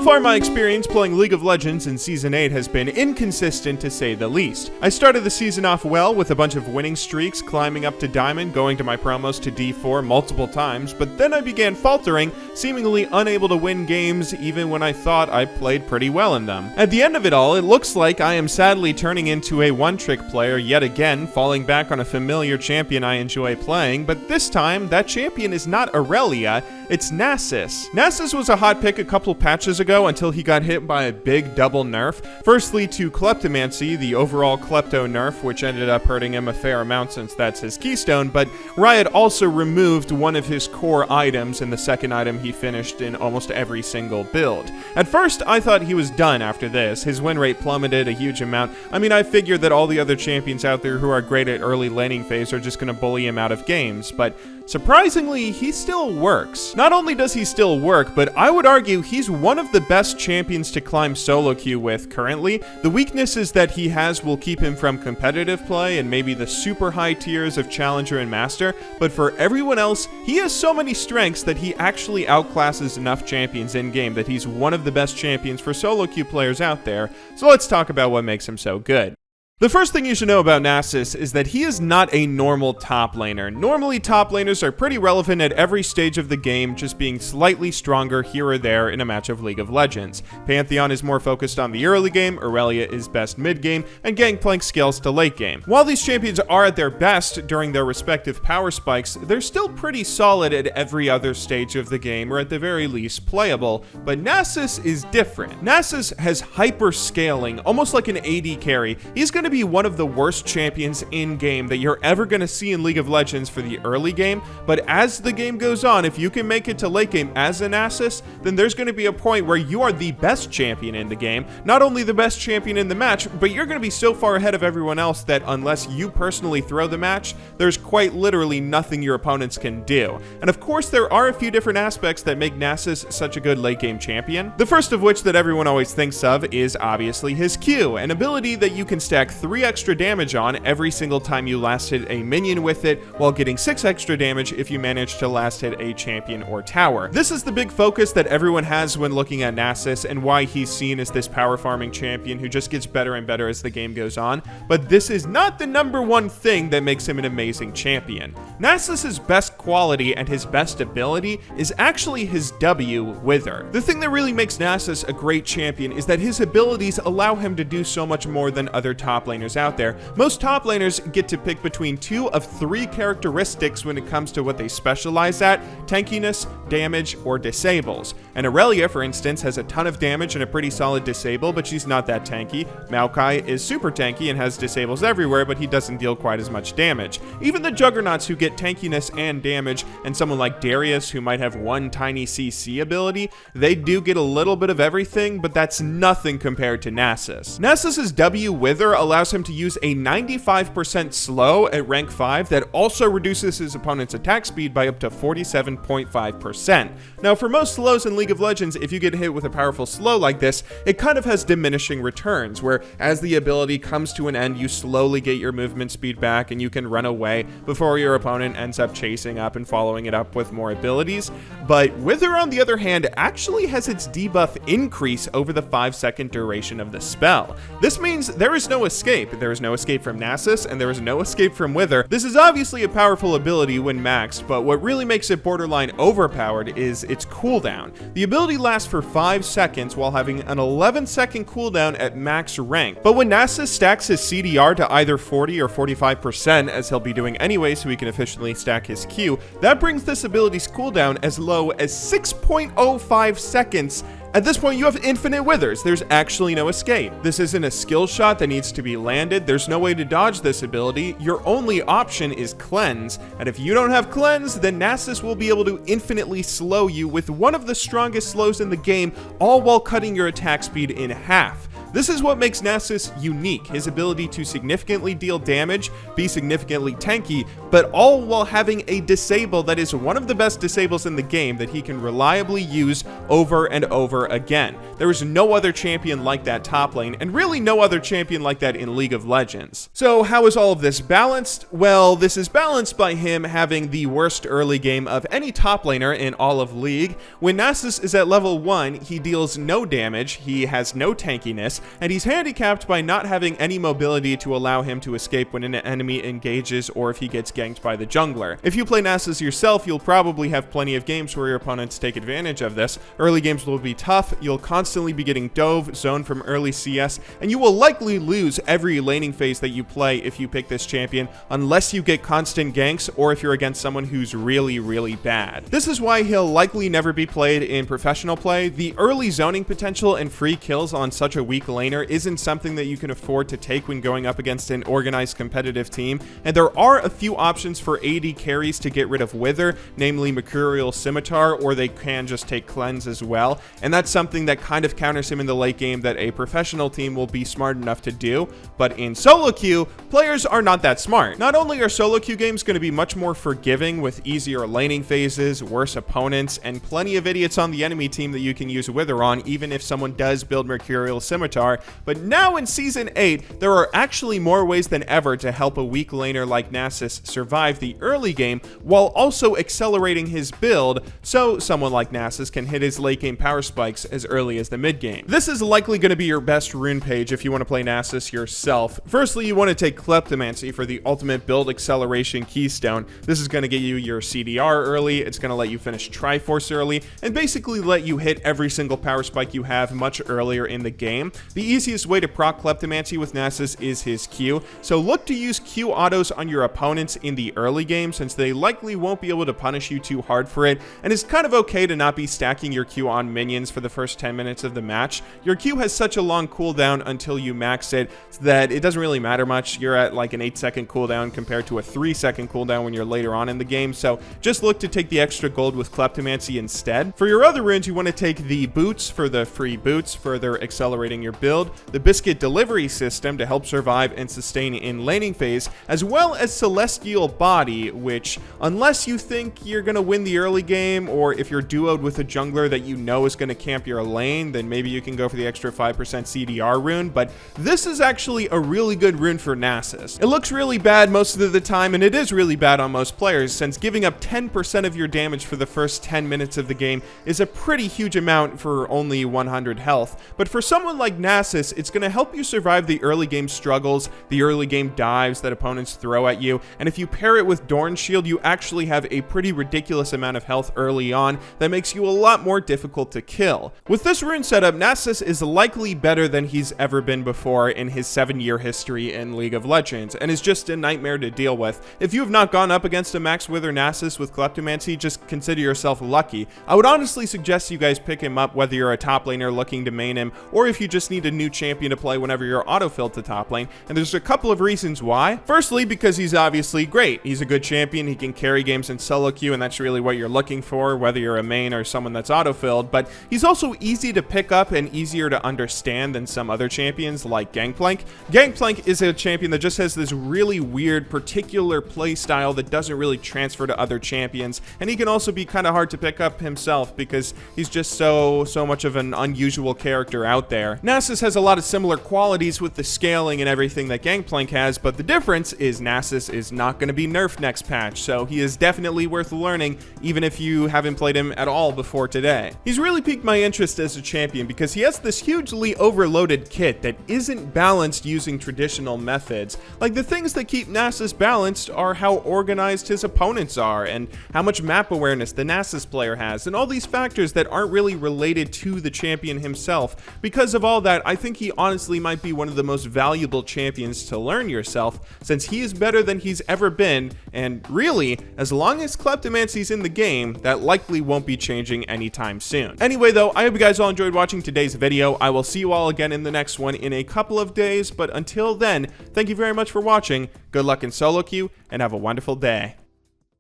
far, my experience playing League of Legends in Season 8 has been inconsistent to say the least. I started the season off well with a bunch of winning streaks, climbing up to Diamond, going to my promos to D4 multiple times, but then I began faltering, seemingly unable to win games even when I thought I played pretty well in them. At the end of it all, it looks like I am sadly turning into a one-trick player yet again, falling back on a familiar champion I enjoy playing, but this time, that champion is not Aurelia, it's Nasus. Nasus was a hot pick a couple patches ago until he got hit by a big double nerf. Firstly to Kleptomancy, the overall Klepto nerf, which ended up hurting him a fair amount since that's his keystone, but Riot also removed one of his core items, and the second item he finished in almost every single build. At first, I thought he was done after this. His win rate plummeted a huge amount. I mean, I figured that all the other champions out there who are great at early laning phase are just going to bully him out of games, but surprisingly, he still works. Not only does he still work, but I would argue he's one of the best champions to climb solo queue with currently. The weaknesses that he has will keep him from competitive play and maybe the super high tiers of Challenger and Master, but for everyone else, he has so many strengths that he actually outclasses enough champions in-game that he's one of the best champions for solo queue players out there. So let's talk about what makes him so good. The first thing you should know about Nasus is that he is not a normal top laner. Normally, top laners are pretty relevant at every stage of the game, just being slightly stronger here or there in a match of League of Legends. Pantheon is more focused on the early game, Aurelia is best mid-game, and Gangplank scales to late game. While these champions are at their best during their respective power spikes, they're still pretty solid at every other stage of the game, or at the very least playable, but Nasus is different. Nasus has hyper scaling, almost like an AD carry. He's going to be one of the worst champions in game that you're ever going to see in League of Legends for the early game, but as the game goes on, if you can make it to late game as a Nasus, then there's going to be a point where you are the best champion in the game, not only the best champion in the match, but you're going to be so far ahead of everyone else that unless you personally throw the match, there's quite literally nothing your opponents can do. And of course, there are a few different aspects that make Nasus such a good late game champion. The first of which that everyone always thinks of is obviously his Q, an ability that you can stack 3 extra damage on every single time you last hit a minion with it, while getting 6 extra damage if you manage to last hit a champion or tower. This is the big focus that everyone has when looking at Nasus and why he's seen as this power farming champion who just gets better and better as the game goes on, but this is not the number one thing that makes him an amazing champion. Nasus's best quality and his best ability is actually his W, Wither. The thing that really makes Nasus a great champion is that his abilities allow him to do so much more than other top laners out there. Most top laners get to pick between 2 of 3 characteristics when it comes to what they specialize at: tankiness, damage, or disables. And Aurelia, for instance, has a ton of damage and a pretty solid disable, but she's not that tanky. Maokai is super tanky and has disables everywhere, but he doesn't deal quite as much damage. Even the Juggernauts who get tankiness and damage, and someone like Darius who might have one tiny CC ability, they do get a little bit of everything, but that's nothing compared to Nasus. Nasus's W Wither allows him to use a 95% slow at rank 5 that also reduces his opponent's attack speed by up to 47.5%. Now, for most slows in League of Legends, if you get hit with a powerful slow like this, it kind of has diminishing returns, where as the ability comes to an end, you slowly get your movement speed back and you can run away before your opponent ends up chasing up and following it up with more abilities. But Wither, on the other hand, actually has its debuff increase over the 5-second duration of the spell. This means there is no escape. There is no escape from Nasus, and there is no escape from Wither. This is obviously a powerful ability when maxed, but what really makes it borderline overpowered is its cooldown. The ability lasts for 5 seconds while having an 11-second cooldown at max rank. But when Nasus stacks his CDR to either 40 or 45%, as he'll be doing anyway so he can efficiently stack his Q, that brings this ability's cooldown as low as 6.05 seconds. At this point, you have infinite withers. There's actually no escape. This isn't a skill shot that needs to be landed. There's no way to dodge this ability. Your only option is cleanse, and if you don't have cleanse, then Nasus will be able to infinitely slow you with one of the strongest slows in the game, all while cutting your attack speed in half. This is what makes Nasus unique, his ability to significantly deal damage, be significantly tanky, but all while having a disable that is one of the best disables in the game that he can reliably use over and over again. There is no other champion like that top lane, and really no other champion like that in League of Legends. So how is all of this balanced? Well, this is balanced by him having the worst early game of any top laner in all of League. When Nasus is at level 1, he deals no damage, he has no tankiness, and he's handicapped by not having any mobility to allow him to escape when an enemy engages or if he gets ganked by the jungler. If you play Nasus yourself, you'll probably have plenty of games where your opponents take advantage of this. Early games will be tough, you'll constantly be getting dove, zoned from early CS, and you will likely lose every laning phase that you play if you pick this champion, unless you get constant ganks or if you're against someone who's really, really bad. This is why he'll likely never be played in professional play. The early zoning potential and free kills on such a weak laner isn't something that you can afford to take when going up against an organized competitive team, and there are a few options for AD carries to get rid of Wither, namely Mercurial Scimitar, or they can just take Cleanse as well, and that's something that kind of counters him in the late game that a professional team will be smart enough to do. But in solo queue, players are not that smart. Not only are solo queue games going to be much more forgiving with easier laning phases, worse opponents, and plenty of idiots on the enemy team that you can use Wither on, even if someone does build Mercurial Scimitar, but now in Season 8, there are actually more ways than ever to help a weak laner like Nasus survive the early game while also accelerating his build, so someone like Nasus can hit his late game power spikes as early as the mid game. This is likely going to be your best rune page if you want to play Nasus yourself. Firstly, you want to take Kleptomancy for the ultimate build acceleration keystone. This is going to get you your CDR early, it's going to let you finish Triforce early, and basically let you hit every single power spike you have much earlier in the game. The easiest way to proc Kleptomancy with Nasus is his Q, so look to use Q autos on your opponents in the early game since they likely won't be able to punish you too hard for it, and it's kind of okay to not be stacking your Q on minions for the first 10 minutes of the match. Your Q has such a long cooldown until you max it that it doesn't really matter much. You're at like an 8-second cooldown compared to a 3-second cooldown when you're later on in the game, so just look to take the extra gold with Kleptomancy instead. For your other runes, you want to take the boots for the free boots, further accelerating your build, the Biscuit Delivery System to help survive and sustain in laning phase, as well as Celestial Body, which, unless you think you're going to win the early game, or if you're duoed with a jungler that you know is going to camp your lane, then maybe you can go for the extra 5% CDR rune, but this is actually a really good rune for Nasus. It looks really bad most of the time, and it is really bad on most players, since giving up 10% of your damage for the first 10 minutes of the game is a pretty huge amount for only 100 health, but for someone like Nasus, it's going to help you survive the early game struggles, the early game dives that opponents throw at you, and if you pair it with Dorn Shield, you actually have a pretty ridiculous amount of health early on that makes you a lot more difficult to kill. With this rune setup, Nasus is likely better than he's ever been before in his 7-year history in League of Legends, and is just a nightmare to deal with. If you have not gone up against a Max Wither Nasus with Kleptomancy, just consider yourself lucky. I would honestly suggest you guys pick him up whether you're a top laner looking to main him, or if you just need a new champion to play whenever you're autofilled to top lane, and there's a couple of reasons why. Firstly, because he's obviously great. He's a good champion, he can carry games in solo queue, and that's really what you're looking for, whether you're a main or someone that's autofilled, but he's also easy to pick up and easier to understand than some other champions like Gangplank. Gangplank is a champion that just has this really weird particular play style that doesn't really transfer to other champions, and he can also be kind of hard to pick up himself because he's just so much of an unusual character out there. Nasus has a lot of similar qualities with the scaling and everything that Gangplank has, but the difference is Nasus is not going to be nerfed next patch, so he is definitely worth learning even if you haven't played him at all before today. He's really piqued my interest as a champion because he has this hugely overloaded kit that isn't balanced using traditional methods. Like, the things that keep Nasus balanced are how organized his opponents are and how much map awareness the Nasus player has, and all these factors that aren't really related to the champion himself. Because of all that, I think he honestly might be one of the most valuable champions to learn yourself, since he is better than he's ever been, and really, as long as Kleptomancy's in the game, that likely won't be changing anytime soon. Anyway though, I hope you guys all enjoyed watching today's video. I will see you all again in the next one in a couple of days, but until then, thank you very much for watching, good luck in solo queue, and have a wonderful day.